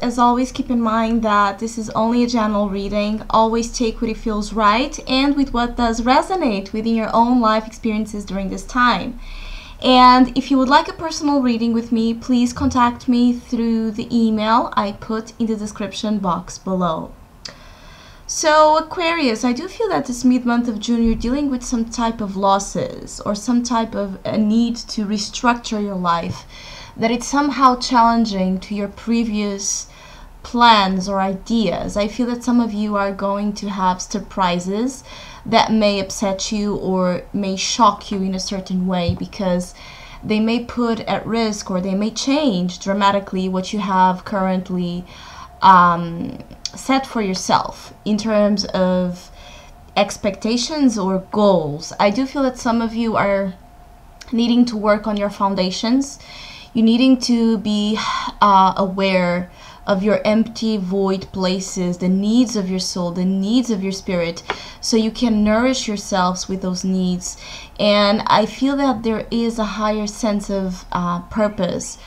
as always, keep in mind that this is only a general reading. Always take what it feels right and with what does resonate within your own life experiences during this time. And if you would like a personal reading with me, please contact me through the email I put in the description box below. So Aquarius, I do feel that this mid-month of June you're dealing with some type of losses or some type of a need to restructure your life, that it's somehow challenging to your previous plans or ideas. I feel that some of you are going to have surprises that may upset you or may shock you in a certain way, because they may put at risk or they may change dramatically what you have currently set for yourself in terms of expectations or goals. I do feel that some of you are needing to work on your foundations. You're needing to be aware of your empty, void places, the needs of your soul, the needs of your spirit, so you can nourish yourselves with those needs. And I feel that there is a higher sense of purpose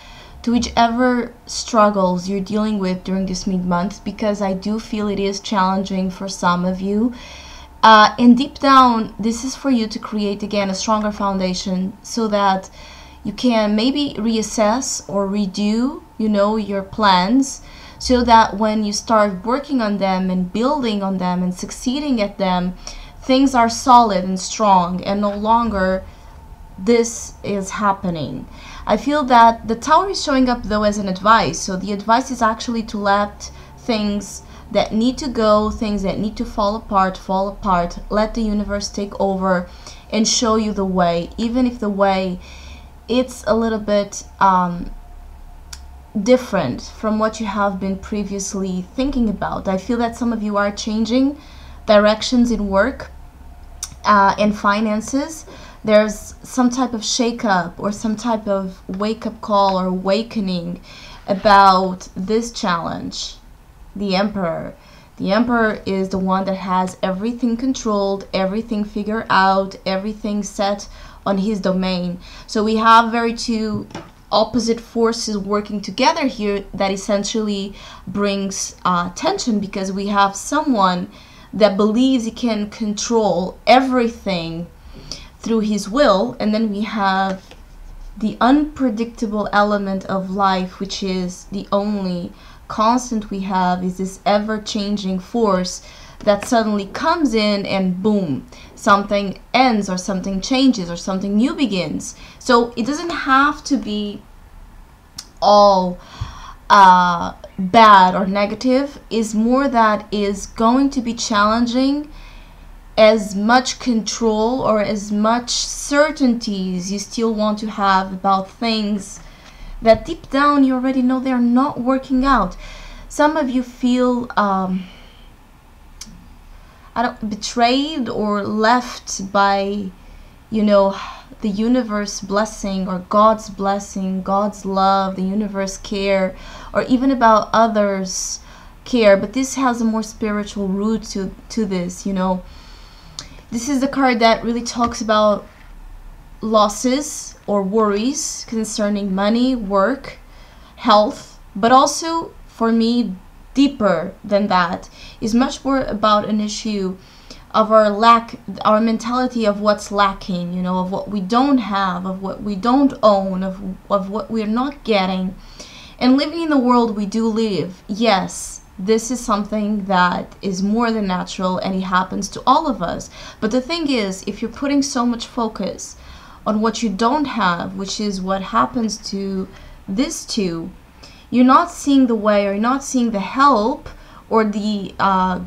to whichever struggles you're dealing with during this mid-month, because I do feel it is challenging for some of you. And deep down, this is for you to create, again, a stronger foundation so that you can maybe reassess or redo, your plans, so that when you start working on them and building on them and succeeding at them, things are solid and strong and no longer this is happening. I feel that the Tower is showing up though as an advice. So the advice is actually to let things that need to go, things that need to fall apart, let the universe take over and show you the way, even if the way it's a little bit different from what you have been previously thinking about. I feel that some of you are changing directions in work and finances. There's some type of shake-up or some type of wake-up call or awakening about this challenge. The Emperor. The Emperor is the one that has everything controlled, everything figured out, everything set on his domain. So we have very two opposite forces working together here that essentially brings tension, because we have someone that believes he can control everything through his will, and then we have the unpredictable element of life, which is the only constant we have, is this ever-changing force that suddenly comes in and boom, something ends or something changes or something new begins. So it doesn't have to be all bad or negative. Is more that is going to be challenging as much control or as much certainties you still want to have about things that deep down you already know they're not working out. Some of you feel betrayed or left by, the universe blessing or God's blessing, God's love, the universe care, or even about others care. But this has a more spiritual root to this, This is the card that really talks about losses or worries concerning money, work, health, but also, for me, deeper than that, is much more about an issue of our mentality of what's lacking, of what we don't have, of what we don't own, of what we're not getting. And living in the world we do live, yes, this is something that is more than natural and it happens to all of us. But the thing is, if you're putting so much focus on what you don't have, which is what happens to this too, you're not seeing the way, or you're not seeing the help or the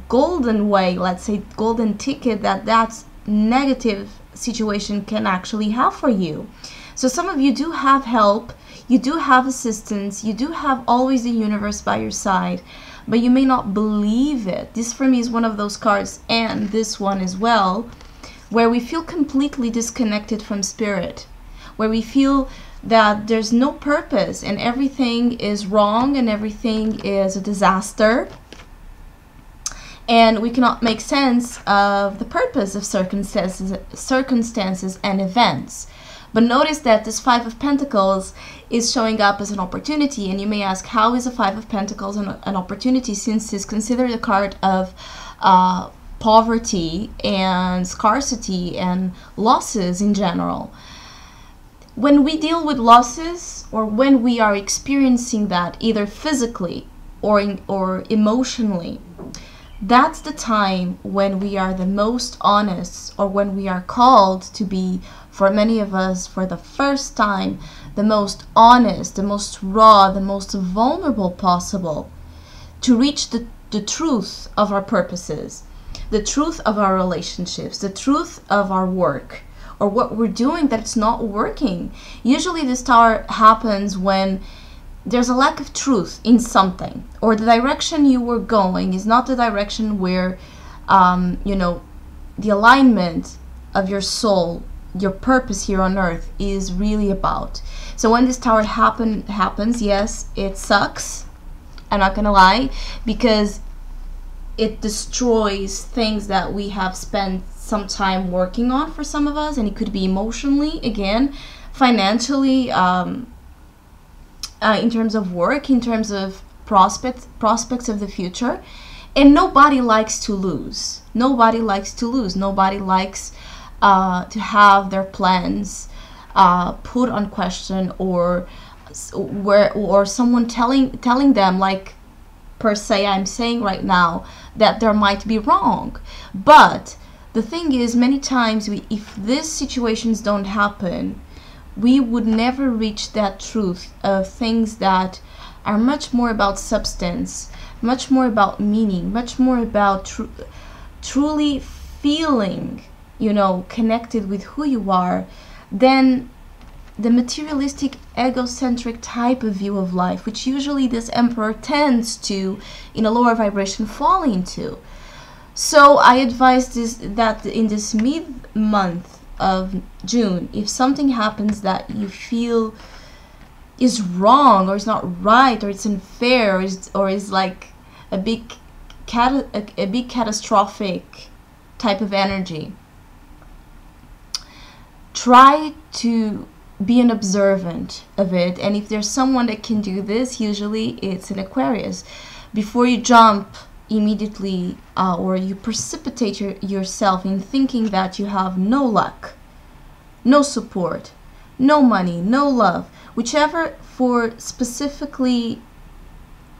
golden way, let's say golden ticket, that negative situation can actually have for you. So some of you do have help, you do have assistance, you do have always the universe by your side, but you may not believe it. This for me is one of those cards, and this one as well, where we feel completely disconnected from spirit, where we feel that there's no purpose and everything is wrong and everything is a disaster, and we cannot make sense of the purpose of circumstances and events. But notice that this Five of Pentacles is showing up as an opportunity. And you may ask, how is a Five of Pentacles an opportunity, since it's considered a card of poverty and scarcity and losses in general? When we deal with losses, or when we are experiencing that either physically or emotionally, that's the time when we are the most honest, or when we are called to be, for many of us, for the first time, the most honest, the most raw, the most vulnerable possible, to reach the truth of our purposes, the truth of our relationships, the truth of our work, or what we're doing that's not working. Usually this Tower happens when there's a lack of truth in something, or the direction you were going is not the direction where, you know, the alignment of your soul, your purpose here on earth is really about. So when this Tower happens, yes, it sucks. I'm not gonna lie, because it destroys things that we have spent some time working on for some of us, and it could be emotionally, again, financially, in terms of work, in terms of prospects of the future. And nobody likes to lose. Nobody likes to lose. Nobody likes to have their plans put on question, or someone telling them, like per se I'm saying right now, that there might be wrong. But the thing is, many times if these situations don't happen, we would never reach that truth of things that are much more about substance, much more about meaning, much more about truly feeling, you know, connected with who you are, than the materialistic, egocentric type of view of life, which usually this Emperor tends to, in a lower vibration, fall into. So I advise that in this mid-month of June, if something happens that you feel is wrong, or is not right, or it's unfair, or is like a big catastrophic type of energy, try to be an observant of it. And if there's someone that can do this, usually it's an Aquarius. Before you jump immediately, or you precipitate yourself in thinking that you have no luck, no support, no money, no love, whichever for specifically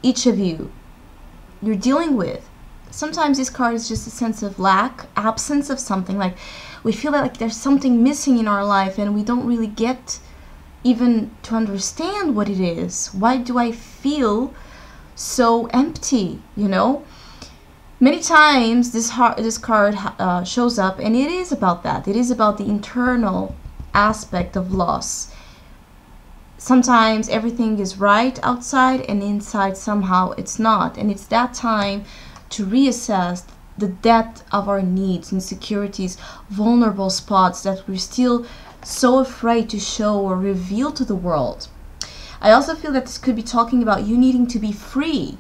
each of you're dealing with. Sometimes this card is just a sense of lack, absence of something. Like we feel like there's something missing in our life, and we don't really get even to understand what it is. Why do I feel so empty, you know? Many times this card shows up, and it is about that. It is about the internal aspect of loss. Sometimes everything is right outside, and inside somehow it's not. And it's that time to reassess the depth of our needs, insecurities, vulnerable spots that we're still so afraid to show or reveal to the world. I also feel that this could be talking about you needing to be free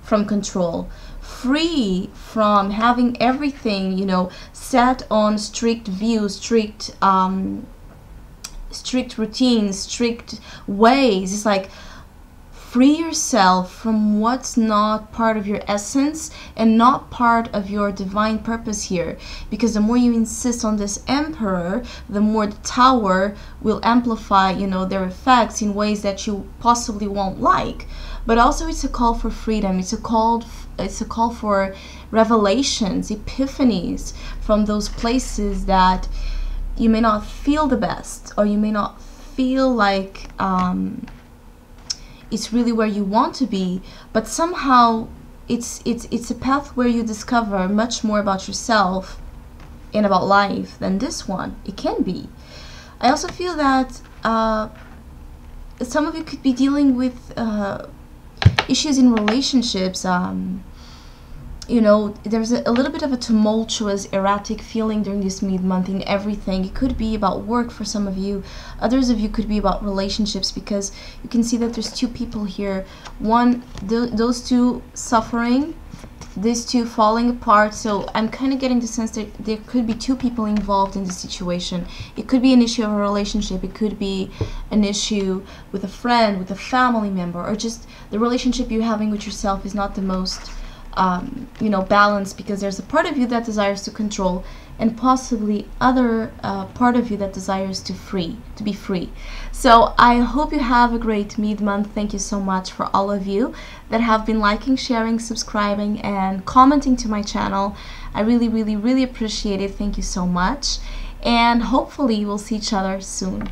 from control, free from having everything, you know, set on strict views, strict routines, strict ways. It's like free yourself from what's not part of your essence and not part of your divine purpose here. Because the more you insist on this Emperor, the more the Tower will amplify, you know, their effects in ways that you possibly won't like. But also it's a call for freedom. It's a call for revelations, epiphanies from those places that you may not feel the best, or you may not feel like it's really where you want to be, but somehow it's a path where you discover much more about yourself and about life than this one. It can be. I also feel that some of you could be dealing with issues in relationships. You know, there's a little bit of a tumultuous, erratic feeling during this mid-month in everything. It could be about work for some of you. Others of you could be about relationships, because you can see that there's two people here. One, those two suffering, these two falling apart. So I'm kind of getting the sense that there could be two people involved in the situation. It could be an issue of a relationship, it could be an issue with a friend, with a family member, or just the relationship you're having with yourself is not the most balanced, because there's a part of you that desires to control and possibly other part of you that desires to be free. So I hope you have a great mid-month. Thank you so much for all of you that have been liking, sharing, subscribing, and commenting to my channel. I really, really, really appreciate it. Thank you so much. And hopefully we'll see each other soon.